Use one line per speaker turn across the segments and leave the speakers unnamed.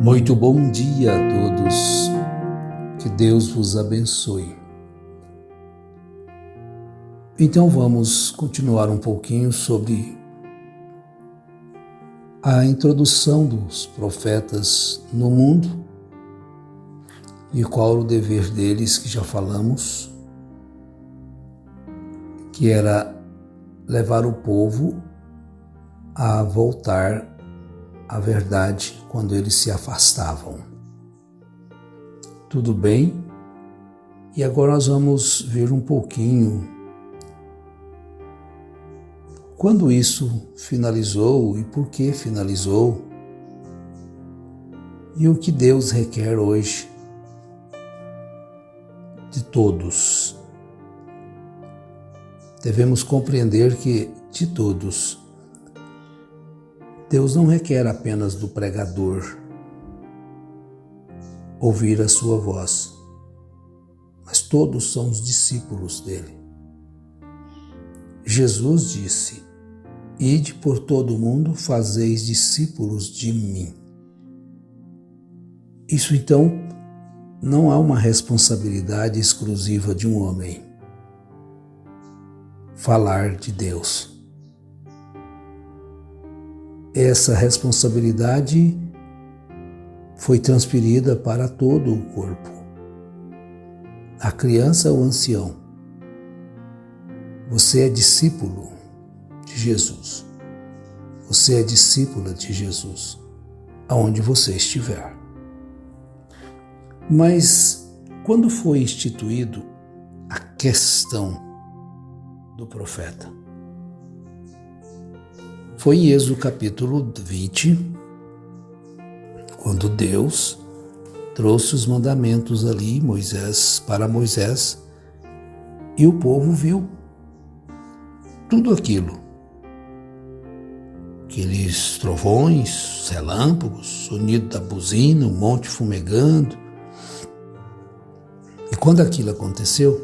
Muito bom dia a todos, que Deus vos abençoe. Então vamos continuar um pouquinho sobre a introdução dos profetas no mundo e qual o dever deles, que já falamos, que era levar o povo a voltar à verdade quando eles se afastavam. Tudo bem? E agora nós vamos ver um pouquinho quando isso finalizou e por que finalizou e o que Deus requer hoje de todos. Devemos compreender que de todos, Deus não requer apenas do pregador ouvir a sua voz, mas todos são os discípulos dele. Jesus disse: "Ide por todo o mundo, fazeis discípulos de mim." Isso então não há uma responsabilidade exclusiva de um homem. Falar de Deus. Essa responsabilidade foi transferida para todo o corpo, a criança ou ancião. Você é discípulo de Jesus. Você é discípula de Jesus, aonde você estiver. Mas quando foi instituído a questão do profeta? Foi em Êxodo capítulo 20, quando Deus trouxe os mandamentos ali para Moisés, e o povo viu tudo aquilo. Aqueles trovões, relâmpagos, sonido da buzina, o monte fumegando. E quando aquilo aconteceu,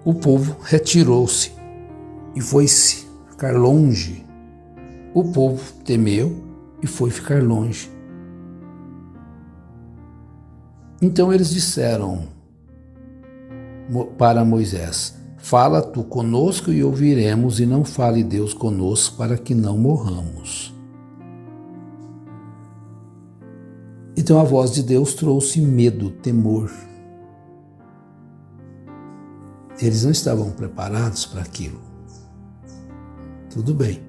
o povo retirou-se e foi-se ficar longe. O povo temeu e foi ficar longe. Então eles disseram para Moisés: "Fala tu conosco e ouviremos, e não fale Deus conosco, para que não morramos." Então a voz de Deus trouxe medo, temor. Eles não estavam preparados para aquilo. Tudo bem.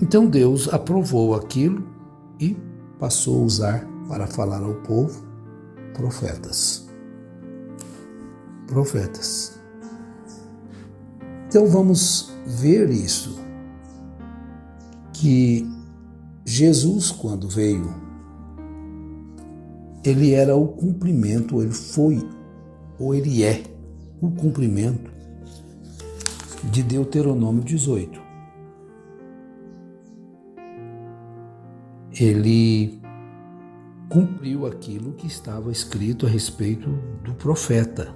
Então Deus aprovou aquilo e passou a usar para falar ao povo profetas. Profetas. Então vamos ver isso, que Jesus, quando veio, ele era o cumprimento, ele foi, ou ele é, o cumprimento de Deuteronômio 18. Ele cumpriu aquilo que estava escrito a respeito do profeta,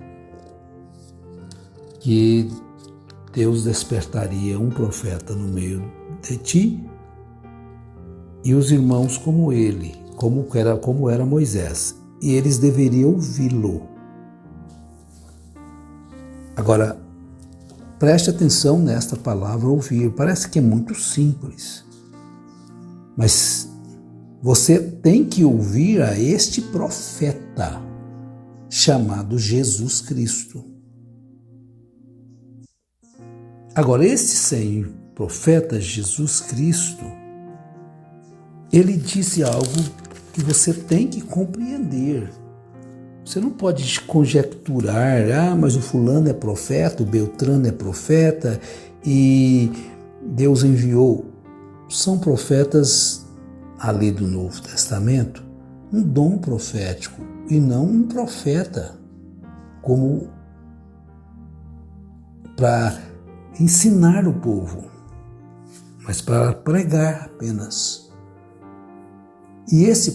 que Deus despertaria um profeta no meio de ti e os irmãos como ele, como era Moisés, e eles deveriam ouvi-lo. Agora, preste atenção nesta palavra ouvir. Parece que é muito simples, mas você tem que ouvir a este profeta chamado Jesus Cristo. Agora, esse profeta Jesus Cristo, ele disse algo que você tem que compreender. Você não pode conjecturar: mas o fulano é profeta, o Beltrano é profeta e Deus enviou. São profetas ali do Novo Testamento, um dom profético, e não um profeta como para ensinar o povo, mas para pregar apenas. E estes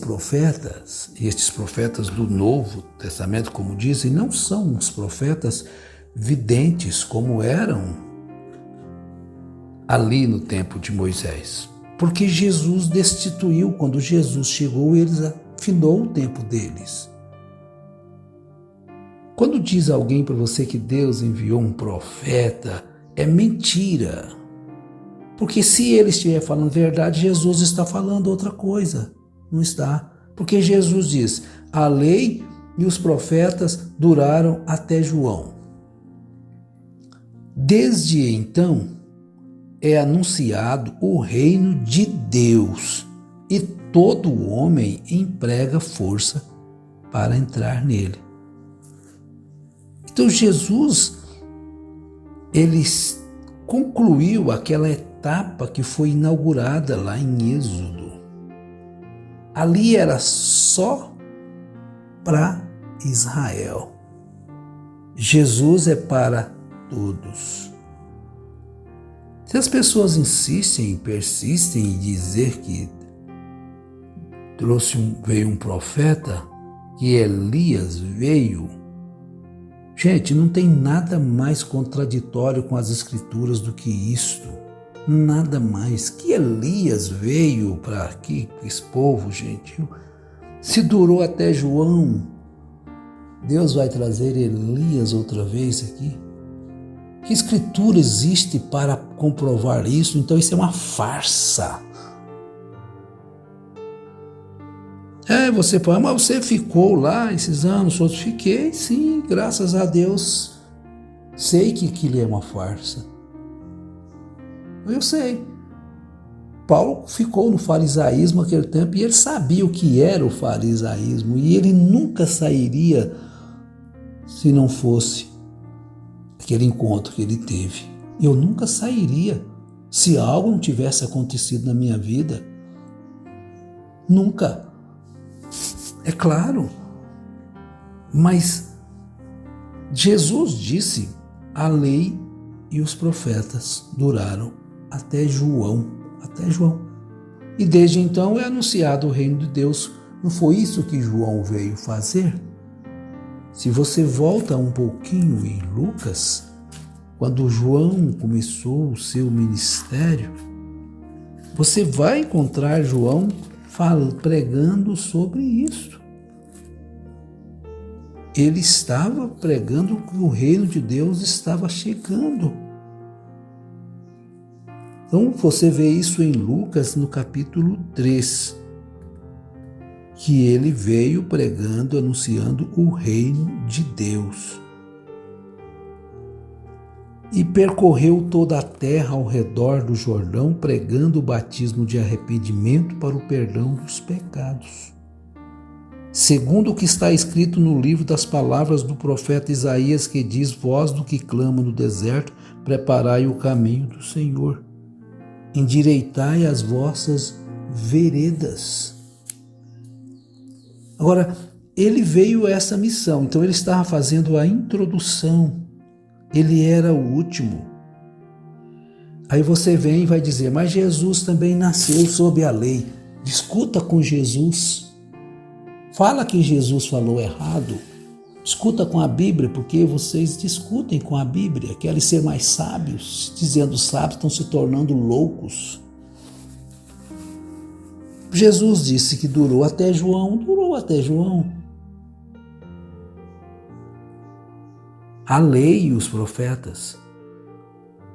profetas do Novo Testamento, como dizem, não são os profetas videntes como eram ali no tempo de Moisés. Porque Jesus destituiu, quando Jesus chegou, eles afinou o tempo deles. Quando diz alguém para você que Deus enviou um profeta, é mentira. Porque se ele estiver falando verdade, Jesus está falando outra coisa. Não está. Porque Jesus diz, a lei e os profetas duraram até João. Desde então, é anunciado o reino de Deus e todo homem emprega força para entrar nele. Então Jesus, ele concluiu aquela etapa que foi inaugurada lá em Êxodo. Ali era só para Israel. Jesus é para todos. Se as pessoas insistem e persistem em dizer que veio um profeta, que Elias veio, gente, não tem nada mais contraditório com as escrituras do que isto. Nada mais. Que Elias veio para aqui, esse povo gentil. Se durou até João, Deus vai trazer Elias outra vez aqui? Que escritura existe para comprovar isso? Então isso é uma farsa. Você fala, mas você ficou lá esses anos, outros fiquei, sim, graças a Deus. Sei que aquilo é uma farsa. Eu sei. Paulo ficou no farisaísmo naquele tempo e ele sabia o que era o farisaísmo e ele nunca sairia se não fosse aquele encontro que ele teve. Eu nunca sairia se algo não tivesse acontecido na minha vida. Nunca. É claro. Mas Jesus disse, a lei e os profetas duraram até João. E desde então é anunciado o reino de Deus. Não foi isso que João veio fazer? Se você volta um pouquinho em Lucas, quando João começou o seu ministério, você vai encontrar João pregando sobre isso. Ele estava pregando que o reino de Deus estava chegando. Então você vê isso em Lucas no capítulo 3. Que ele veio pregando, anunciando o reino de Deus. E percorreu toda a terra ao redor do Jordão, pregando o batismo de arrependimento para o perdão dos pecados. Segundo o que está escrito no livro das palavras do profeta Isaías, que diz, voz do que clama no deserto, preparai o caminho do Senhor. Endireitai as vossas veredas. Agora, ele veio a essa missão, então ele estava fazendo a introdução. Ele era o último. Aí você vem e vai dizer, mas Jesus também nasceu sob a lei. Discuta com Jesus. Fala que Jesus falou errado. Discuta com a Bíblia, porque vocês discutem com a Bíblia. Querem ser mais sábios, dizendo sábios, estão se tornando loucos. Jesus disse que durou até João. A lei e os profetas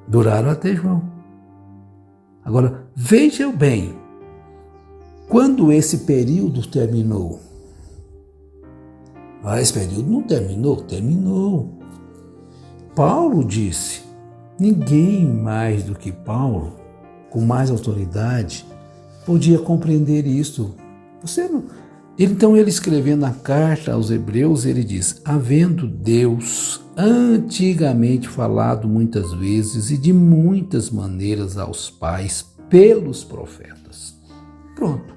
duraram até João. Agora, veja bem, quando esse período terminou? Esse período não terminou? Terminou. Paulo disse, ninguém mais do que Paulo, com mais autoridade, podia compreender isso. Então ele escrevendo na carta aos Hebreus, ele diz, havendo Deus antigamente falado muitas vezes e de muitas maneiras aos pais pelos profetas. Pronto,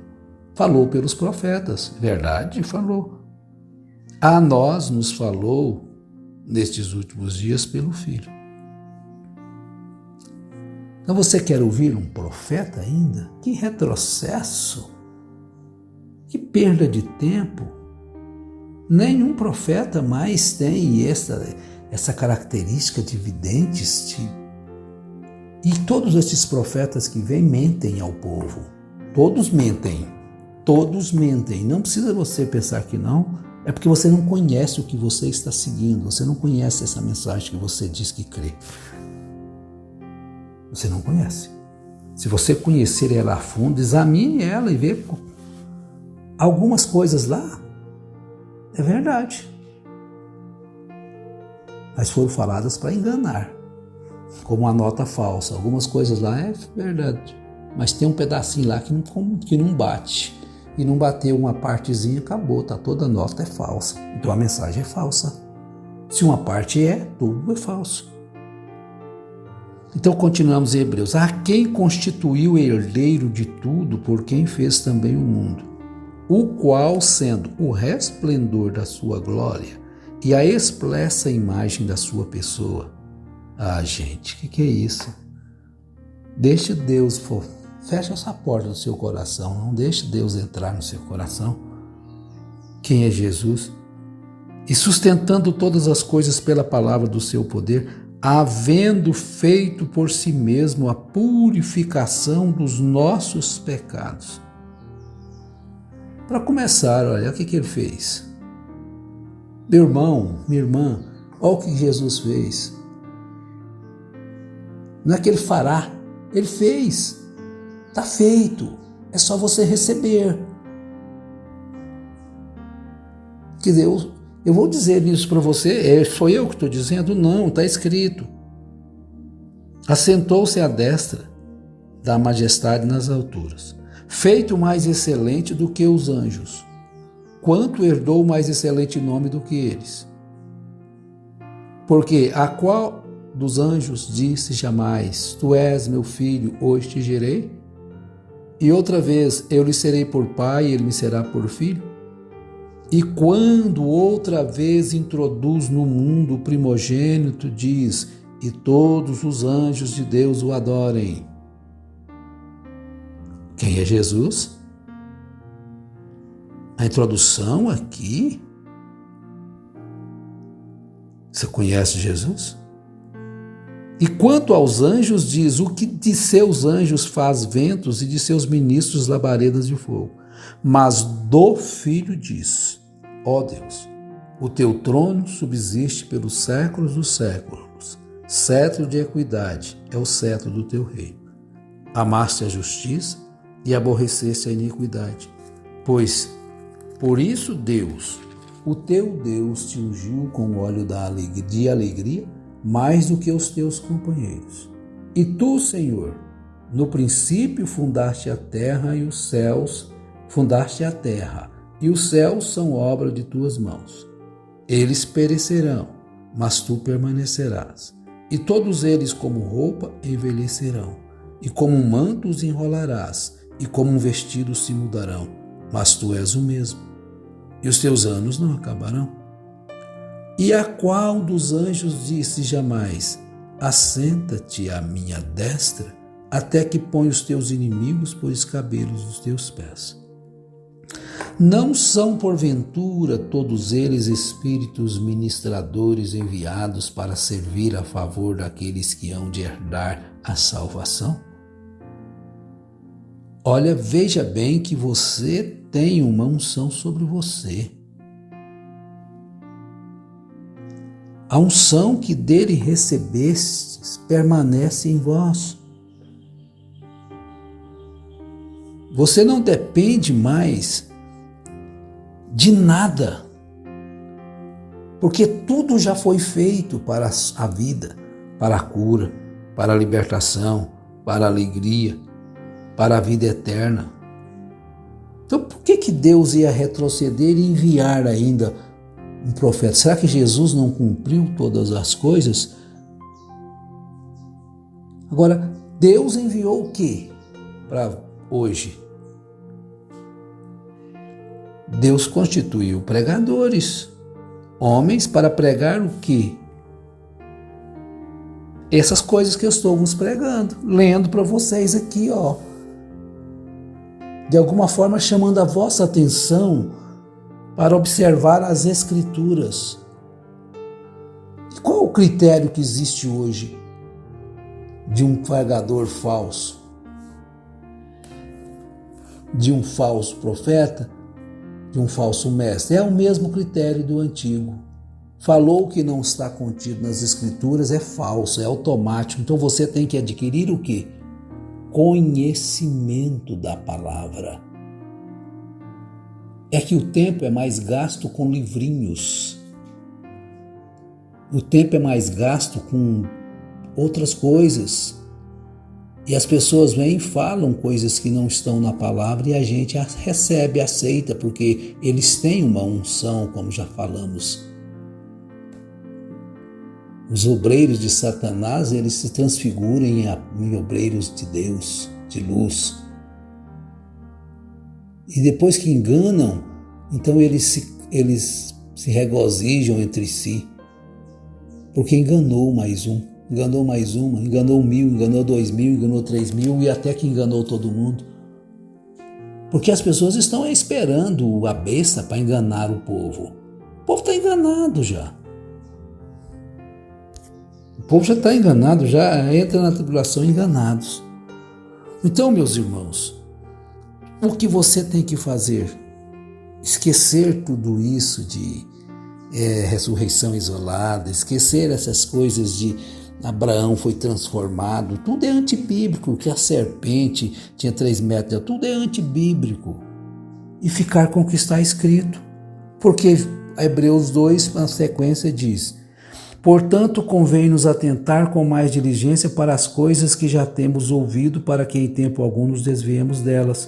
falou pelos profetas, verdade, falou. A nós nos falou nestes últimos dias pelo Filho. Então você quer ouvir um profeta ainda? Que retrocesso! Que perda de tempo! Nenhum profeta mais tem essa característica de videntes E todos esses profetas que vêm mentem ao povo. Todos mentem. Todos mentem. Não precisa você pensar que não. É porque você não conhece o que você está seguindo. Você não conhece essa mensagem que você diz que crê. Você não conhece. Se você conhecer ela a fundo, examine ela e vê algumas coisas lá. É verdade. Mas foram faladas para enganar. Como uma nota falsa. Algumas coisas lá é verdade. Mas tem um pedacinho lá que não bate. E não bateu uma partezinha, acabou. Tá? Toda nota é falsa. Então a mensagem é falsa. Se uma parte tudo é falso. Então continuamos em Hebreus. A quem constituiu herdeiro de tudo, por quem fez também o mundo, o qual, sendo o resplendor da sua glória e a expressa imagem da sua pessoa. Ah, gente, o que é isso? Deixe Deus, feche essa porta do seu coração, não deixe Deus entrar no seu coração. Quem é Jesus? E sustentando todas as coisas pela palavra do seu poder, havendo feito por si mesmo a purificação dos nossos pecados. Para começar, olha o que ele fez. Meu irmão, minha irmã, olha o que Jesus fez. Não é que ele fará, ele fez. Está feito. É só você receber. Que Deus, eu vou dizer isso para você, sou eu que estou dizendo? Não, está escrito. Assentou-se à destra da majestade nas alturas, feito mais excelente do que os anjos, quanto herdou mais excelente nome do que eles. Porque a qual dos anjos disse jamais, tu és meu filho, hoje te gerei? E outra vez, eu lhe serei por pai, e ele me será por filho? E quando outra vez introduz no mundo o primogênito, diz, e todos os anjos de Deus o adorem. Quem é Jesus? A introdução aqui. Você conhece Jesus? E quanto aos anjos, diz, o que de seus anjos faz ventos e de seus ministros labaredas de fogo. Mas do Filho diz, ó Deus, o teu trono subsiste pelos séculos dos séculos, cetro de equidade é o cetro do teu reino. Amaste a justiça e aborreceste a iniquidade, pois por isso Deus, o teu Deus, te ungiu com óleo de alegria, mais do que os teus companheiros. E tu, Senhor, no princípio fundaste a terra e os céus, e os céus são obra de tuas mãos. Eles perecerão, mas tu permanecerás. E todos eles como roupa envelhecerão, e como um manto os enrolarás, e como um vestido se mudarão, mas tu és o mesmo, e os teus anos não acabarão. E a qual dos anjos disse jamais, assenta-te à minha destra, até que ponha os teus inimigos por escabelos dos teus pés. Não são, porventura, todos eles espíritos ministradores enviados para servir a favor daqueles que hão de herdar a salvação? Olha, veja bem que você tem uma unção sobre você. A unção que dele recebestes permanece em vós. Você não depende mais de nada, porque tudo já foi feito para a vida, para a cura, para a libertação, para a alegria, para a vida eterna. Então, por que Deus ia retroceder e enviar ainda um profeta? Será que Jesus não cumpriu todas as coisas? Agora, Deus enviou o quê para hoje? Deus constituiu pregadores, homens para pregar o quê? Essas coisas que eu estou vos pregando, lendo para vocês aqui, ó. De alguma forma chamando a vossa atenção para observar as Escrituras. E qual é o critério que existe hoje de um pregador falso, de um falso profeta, de um falso mestre. É o mesmo critério do antigo. Falou que não está contido nas escrituras, é falso, é automático. Então você tem que adquirir o quê? Conhecimento da palavra. É que o tempo é mais gasto com livrinhos. O tempo é mais gasto com outras coisas. E as pessoas vêm e falam coisas que não estão na palavra e a gente recebe, aceita, porque eles têm uma unção, como já falamos. Os obreiros de Satanás, eles se transfiguram em obreiros de Deus, de luz. E depois que enganam, então eles se regozijam entre si, porque enganou mais um. Enganou mais uma, enganou 1000, enganou 2000, enganou 3000 e até que enganou todo mundo. Porque as pessoas estão esperando a besta para enganar o povo. O povo está enganado já. O povo já está enganado, já entra na tribulação enganados. Então, meus irmãos, o que você tem que fazer? Esquecer tudo isso de ressurreição isolada, esquecer essas coisas de Abraão foi transformado, tudo é antibíblico, que a serpente tinha 3 metros de altura, tudo é antibíblico. E ficar com o que está escrito. Porque Hebreus 2, na sequência, diz: portanto, convém-nos atentar com mais diligência para as coisas que já temos ouvido, para que em tempo algum nos desviemos delas.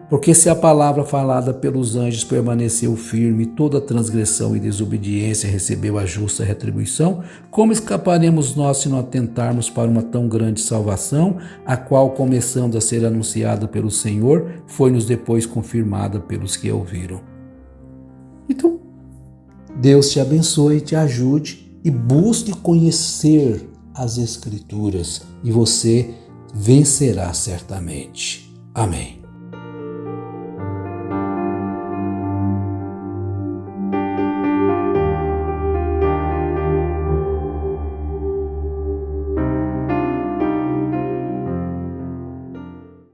Porque se a palavra falada pelos anjos permaneceu firme, toda transgressão e desobediência recebeu a justa retribuição, como escaparemos nós se não atentarmos para uma tão grande salvação, a qual, começando a ser anunciada pelo Senhor, foi-nos depois confirmada pelos que a ouviram? Então, Deus te abençoe, te ajude e busque conhecer as Escrituras e você vencerá certamente. Amém.